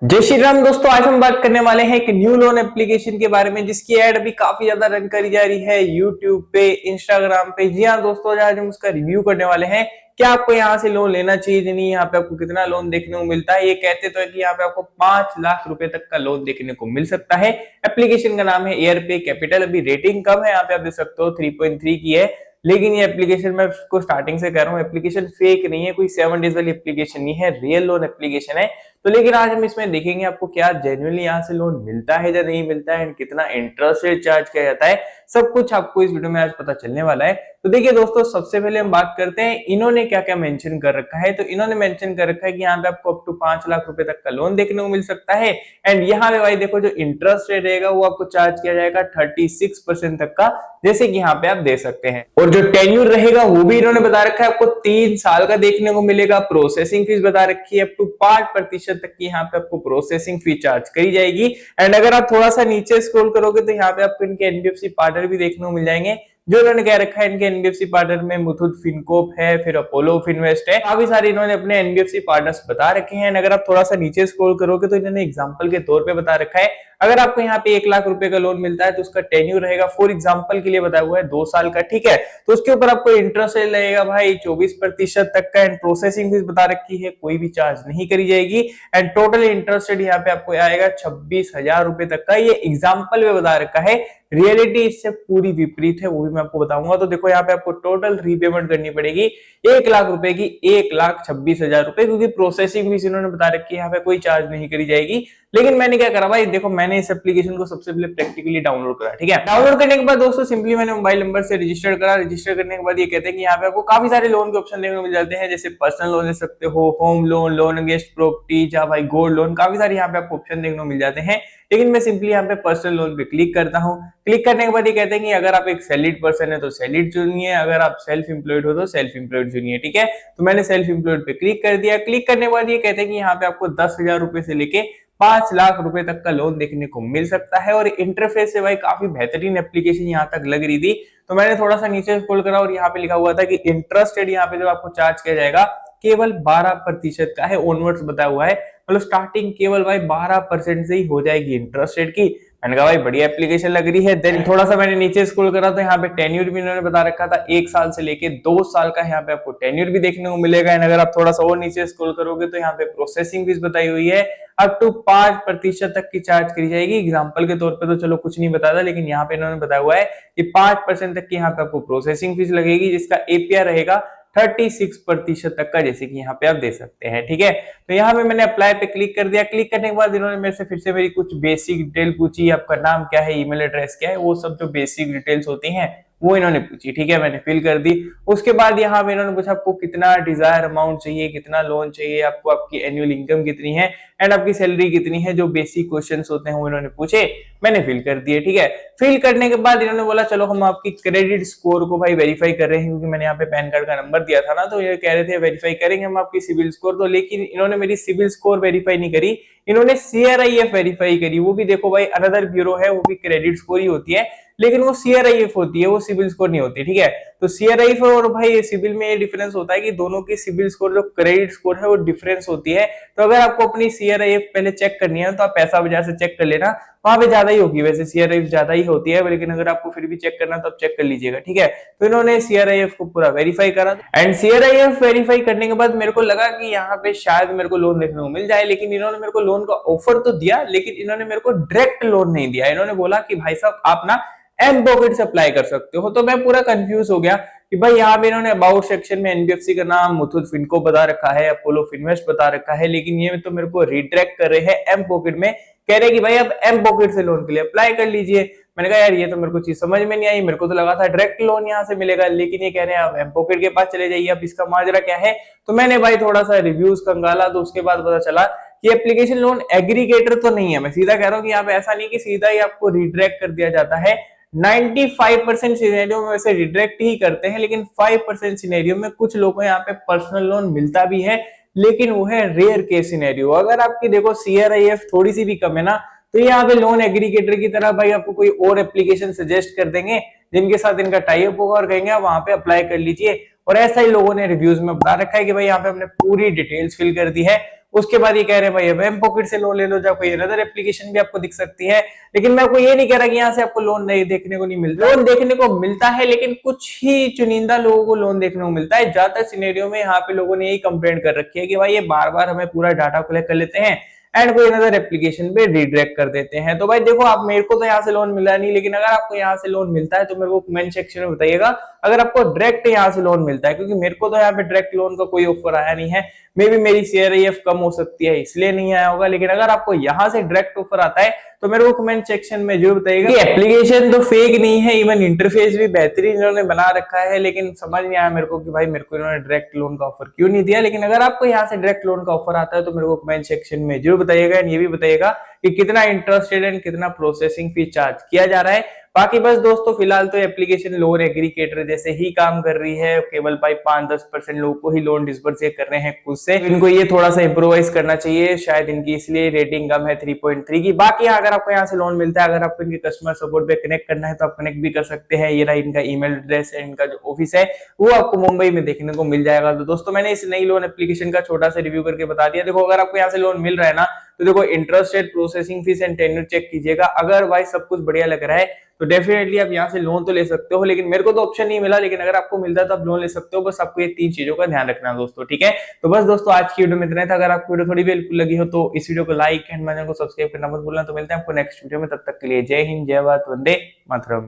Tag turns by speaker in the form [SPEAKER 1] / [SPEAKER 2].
[SPEAKER 1] जय श्री राम दोस्तों, आज हम बात करने वाले हैं एक न्यू लोन एप्लीकेशन के बारे में जिसकी एड अभी काफी ज्यादा रन करी जा रही है यूट्यूब पे, इंस्टाग्राम पे। जी हाँ दोस्तों, आज हम उसका रिव्यू करने वाले हैं। क्या आपको यहाँ से लोन लेना चाहिए नहीं, यहाँ पे आपको कितना लोन देखने को मिलता है। ये कहते तो है कि यहाँ पे आपको 5 लाख रुपए तक का लोन देखने को मिल सकता है। एप्लीकेशन का नाम है एयरपे कैपिटल। अभी रेटिंग कम है, यहाँ पे आप देख सकते हो 3.3 की है। लेकिन ये एप्लीकेशन मैं उसको स्टार्टिंग से कह रहा हूँ, एप्लीकेशन फेक नहीं है, कोई 7 डेज वाली एप्लीकेशन नहीं है, रियल लोन एप्लीकेशन है। तो लेकिन आज हम इसमें देखेंगे आपको क्या जेन्युइनली यहाँ से लोन मिलता है या नहीं मिलता है, कितना इंटरेस्ट रेट चार्ज किया जाता है, सब कुछ आपको इस वीडियो में आज पता चलने वाला है। तो देखिए दोस्तों, सबसे पहले हम बात करते हैं इन्होंने क्या क्या मेंशन कर रखा है। तो इन्होंने मेंशन कर रखा है कि यहाँ पे आपको अप टू 5 लाख रुपए तक का लोन देखने को मिल सकता है। एंड यहाँ पे भाई देखो, जो इंटरेस्ट रेट रहेगा वो आपको चार्ज किया जाएगा 36% तक का, जैसे कि यहाँ पे आप दे सकते हैं। और जो टेन्यूर रहेगा वो भी इन्होंने बता रखा है, आपको 3 साल का देखने को मिलेगा। प्रोसेसिंग फीस बता रखी है अप टू 5% तक की यहाँ पे आपको प्रोसेसिंग फी चार्ज करी जाएगी। एंड अगर आप थोड़ा सा नीचे स्क्रॉल करोगे तो यहाँ पे आपको इनके एनबीएफसी पार्टनर भी देखने को मिल जाएंगे। जो इन्होंने कह रखा है, इनके एनबीएफसी पार्टनर में मुथूट फिनकोप है, फिर अपोलो फिनवेस्ट है, काफी सारे इन्होंने अपने एनबीएफसी पार्टनर्स बता रखे हैं। अगर आप थोड़ा सा नीचे स्क्रॉल करोगे तो इन्होंने एग्जांपल के तौर पे बता रखा है, अगर आपको यहाँ पे 1 लाख रुपए का लोन मिलता है तो उसका टेन्यूर रहेगा, फॉर एग्जांपल के लिए बताया हुआ है 2 साल का, ठीक है। तो उसके ऊपर आपको इंटरेस्ट रेट लगेगा भाई 24% तक का। एंड प्रोसेसिंग फीस बता रखी है, कोई भी चार्ज नहीं करी जाएगी। एंड टोटल इंटरेस्ट रेट यहाँ पे आपको आएगा 26,000 रुपए तक का। ये एग्जाम्पल में बता रखा है, रियलिटी इससे पूरी विपरीत है, वो भी मैं आपको बताऊंगा। तो देखो, यहाँ पे आपको टोटल रीपेमेंट करनी पड़ेगी 1 लाख रुपए की 1,26,000 रुपए, क्योंकि प्रोसेसिंग फीस इन्होंने बता रखी है, यहाँ पे कोई चार्ज नहीं करी जाएगी। लेकिन मैंने क्या करा भाई, देखो मैंने इस एप्लीकेशन को सबसे पहले प्रैक्टिकली डाउनलोड करा, ठीक है। डाउनलोड करने के बाद दोस्तों सिंपली मैंने मोबाइल नंबर से रजिस्टर करा। रजिस्टर करने के बाद ये कहते हैं कि यहाँ पे आपको काफी सारे लोन के ऑप्शन देखने को मिल जाते हैं, जैसे पर्सनल लोन ले सकते हो, home loan, loan against property, या भाई गोल्ड लोन, काफी सारे यहाँ पे आपको ऑप्शन देखने को मिल जाते हैं। लेकिन मैं सिंपली यहाँ पे पर्सनल लोन पे क्लिक करता हूँ। क्लिक करने के बाद ये कहते हैं कि अगर आप एक सैलरीड पर्सन है तो सैलरीड चुनिए, अगर आप सेल्फ एम्प्लॉयड हो तो सेल्फ एम्प्लॉयड चुनिए, ठीक है। तो मैंने सेल्फ एम्प्लॉयड पे क्लिक कर दिया। क्लिक करने के बाद ये कहते हैं कि यहाँ पे आपको 10,000 रुपए से लेके 5 लाख रुपए तक का लोन देखने को मिल सकता है। और इंटरफेस से भाई काफी बेहतरीन एप्लीकेशन यहाँ तक लग रही थी। तो मैंने थोड़ा सा नीचे स्क्रॉल करा और यहाँ पे लिखा हुआ था कि इंटरेस्ट रेट यहाँ पे जब आपको चार्ज किया जाएगा केवल 12% का है, ऑनवर्ड्स बताया हुआ है। मतलब स्टार्टिंग केवल भाई 12% से ही हो जाएगी इंटरेस्ट रेट की। मैंने कहा भाई बढ़िया एप्लीकेशन लग रही है। देन थोड़ा सा मैंने नीचे स्क्रॉल करा तो यहाँ पे टेन्यूर भी इन्होंने बता रखा था, 1 साल से लेके 2 साल का यहाँ पे आपको टेन्यूर भी देखने को मिलेगा। अगर आप थोड़ा सा और नीचे स्क्रॉल करोगे तो यहाँ पे प्रोसेसिंग फीस बताई हुई है, अप टू 5% तक की चार्ज करी जाएगी। एग्जाम्पल के तौर पे तो चलो कुछ नहीं बताया था, लेकिन यहाँ पे इन्होंने बताया हुआ है कि 5% तक की यहाँ पे आपको प्रोसेसिंग फीस लगेगी, जिसका एपीआर रहेगा 36% तक का, जैसे कि यहाँ पे आप दे सकते हैं, ठीक है। तो यहाँ पे मैंने अप्लाई पे क्लिक कर दिया। क्लिक करने के बाद इन्होंने मेरे से फिर से मेरी कुछ बेसिक डिटेल पूछी, आपका नाम क्या है, ईमेल एड्रेस क्या है, वो सब जो बेसिक डिटेल्स होती हैं वो इन्होंने पूछी, ठीक है। मैंने फिल कर दी। उसके बाद यहाँ पे इन्होंने पूछा आपको कितना डिजायर अमाउंट चाहिए, कितना लोन चाहिए आपको, आपकी एनुअल इनकम कितनी है, एंड आपकी सैलरी कितनी है। जो बेसिक क्वेश्चंस होते हैं वो इन्होंने पूछे, मैंने फिल कर दिए, ठीक है। फिल करने के बाद इन्होंने बोला चलो हम आपकी क्रेडिट स्कोर को भाई वेरीफाई कर रहे हैं, क्योंकि मैंने यहाँ पे पैन कार्ड का नंबर दिया था ना, तो ये कह रहे थे वेरीफाई करेंगे हम आपकी सिविल स्कोर। तो लेकिन इन्होंने मेरी सिविल स्कोर वेरीफाई नहीं करी, इन्होंने सीआरआईएफ वेरीफाई करी। वो भी देखो भाई अनदर ब्यूरो है, वो भी क्रेडिट स्कोर ही होती है, लेकिन वो सीआरआईएफ होती है, वो सिविल स्कोर नहीं होती, ठीक है। तो सीआरआईएफ और भाई सिविल में ये डिफरेंस होता है कि दोनों की सिविल स्कोर जो क्रेडिट स्कोर है वो डिफरेंस होती है। तो अगर आपको अपनी सीआरआईएफ पहले चेक करनी है तो आप पैसा बाजार से चेक कर लेना, वहां पे ज्यादा ही होगी, वैसे सीआरआईएफ ज्यादा ही होती है, लेकिन अगर आपको फिर भी चेक करना तो आप चेक कर लीजिएगा, ठीक है। तो इन्होंने सीआरआईएफ को पूरा वेरीफाई करा। एंड सीआरआईएफ वेरीफाई करने के बाद मेरे को लगा कि यहाँ पे शायद मेरे को लोन देखने को मिल जाए, लेकिन इन्होंने मेरे को लोन का ऑफर तो दिया, लेकिन इन्होंने मेरे को डायरेक्ट लोन नहीं दिया। इन्होंने बोला कि भाई साहब आप ना एम पॉकेट से अप्लाई कर सकते हो। तो मैं पूरा कंफ्यूज हो गया कि भाई यहाँ पे इन्होंने अबाउट सेक्शन में एनबीएफसी का नाम मुथूट फिनको बता रखा है, अपोलो फिनवेस्ट बता रखा है, लेकिन ये तो मेरे को रिडायरेक्ट कर रहे हैं एम पॉकेट में, कह रहे कि भाई आप एम पॉकेट से लोन के लिए अप्लाई कर लीजिए। मैंने कहा यार ये तो मेरे को चीज समझ में नहीं आई, मेरे को तो लगा था डायरेक्ट लोन यहाँ से मिलेगा, लेकिन ये कह रहे हैं आप एम पॉकेट के पास चले जाइए। अब इसका माजरा क्या है, तो मैंने भाई थोड़ा सा रिव्यूज कंगाला, तो उसके बाद पता चला कि एप्लीकेशन लोन एग्रीगेटर तो नहीं है। मैं सीधा कह रहा हूँ कि यहाँ पे ऐसा नहीं कि सीधा ही आपको रिडायरेक्ट कर दिया जाता है। 95% सिनेरियो में वैसे रिडायरेक्ट ही करते हैं, लेकिन 5% सिनेरियो में कुछ लोगों को यहाँ पे पर्सनल लोन मिलता भी है, लेकिन वो है रेयर केस सिनेरियो। अगर आपकी देखो सीआरआईएफ थोड़ी सी भी कम है ना, तो यहाँ पे लोन एग्रीगेटर की तरह भाई आपको कोई और एप्लीकेशन सजेस्ट कर देंगे जिनके साथ इनका टाई अप होगा और कहेंगे आप वहां पे अप्लाई कर लीजिए। और ऐसा ही लोगों ने रिव्यूज में बता रखा है कि भाई यहाँ पे हमने पूरी डिटेल्स फिल कर दी है। उसके बाद ये कह रहे हैं भाई अब एम पॉकेट से लोन ले लो, या कोई अदर एप्लीकेशन भी आपको दिख सकती है। लेकिन मैं आपको ये नहीं कह रहा कि यहाँ से आपको लोन नहीं देखने को नहीं मिलता, लोन देखने को मिलता है, लेकिन कुछ ही चुनिंदा लोगों को लोन देखने को मिलता है। ज्यादातर सिनेरियो में यहाँ पे लोगों ने यही कंप्लेंट कर रखी है कि भाई ये बार बार हमें पूरा डाटा कलेक्ट कर लेते हैं एंड कोई अदर एप्लीकेशन पे रिडायरेक्ट कर देते हैं। तो भाई देखो, आप मेरे को तो यहाँ से लोन मिला नहीं, लेकिन अगर आपको यहाँ से लोन मिलता है तो मेरे को कमेंट सेक्शन में बताइएगा अगर आपको डायरेक्ट यहाँ से लोन मिलता है, क्योंकि मेरे को तो यहाँ पे डायरेक्ट लोन का कोई ऑफर आया नहीं है। मे भी मेरी CRIF कम हो सकती है इसलिए नहीं आया होगा, लेकिन अगर आपको यहाँ से डायरेक्ट ऑफर आता है तो मेरे को कमेंट सेक्शन में जरूर बताइएगा। कि एप्लीकेशन तो फेक नहीं है, इवन इंटरफेस भी बेहतरीन इन्होंने बना रखा है, लेकिन समझ नहीं आया मेरे को कि भाई मेरे को इन्होंने डायरेक्ट लोन का ऑफर क्यों नहीं दिया। लेकिन अगर आपको यहाँ से डायरेक्ट लोन का ऑफर आता है तो मेरे को कमेंट सेक्शन में जरूर बताइएगा। ये भी बताइएगा कि कितना इंटरेस्ट रेट एंड कितना प्रोसेसिंग फी चार्ज किया जा रहा है। बाकी बस दोस्तों, फिलहाल तो एप्लीकेशन लोन एग्रीगेटर जैसे ही काम कर रही है, केवल भाई 5-10% लोगों को ही लोन डिस्बर्स कर रहे हैं खुद से। इनको ये थोड़ा सा इम्प्रोवाइज करना चाहिए, शायद इनकी इसलिए रेटिंग कम है 3.3 की। बाकी अगर आपको यहाँ से लोन मिलता है, अगर आपको इनके कस्टमर सपोर्ट पे कनेक्ट करना है तो आप कनेक्ट भी कर सकते हैं। ये रहा इनका ईमेल एड्रेस है, इनका जो ऑफिस है वो आपको मुंबई में देखने को मिल जाएगा। तो दोस्तों, मैंने इस नई लोन एप्लीकेशन का छोटा सा रिव्यू करके बता दिया। देखो, अगर आपको यहाँ से लोन मिल रहा है ना, तो देखो interest rate, processing fee and tenure check कीजिएगा। अगर भाई सब कुछ बढ़िया लग रहा है तो डेफिनेटली आप यहाँ से लोन तो ले सकते हो। लेकिन मेरे को तो ऑप्शन नहीं मिला, लेकिन अगर आपको मिलता है तो आप लोन ले सकते हो। बस आपको ये 3 चीजों का ध्यान रखना है दोस्तों, ठीक है। तो बस दोस्तों, आज की वीडियो में इतना ही था। अगर आपको वीडियो थोड़ी भी हेल्पफुल लगी हो तो इस वीडियो को लाइक एंड चैनल को सब्सक्राइब करना मत भूलना। तो मिलते हैं आपको नेक्स्ट वीडियो में, तब तक के लिए जय हिंद, जय भारत, वंदे मातरम।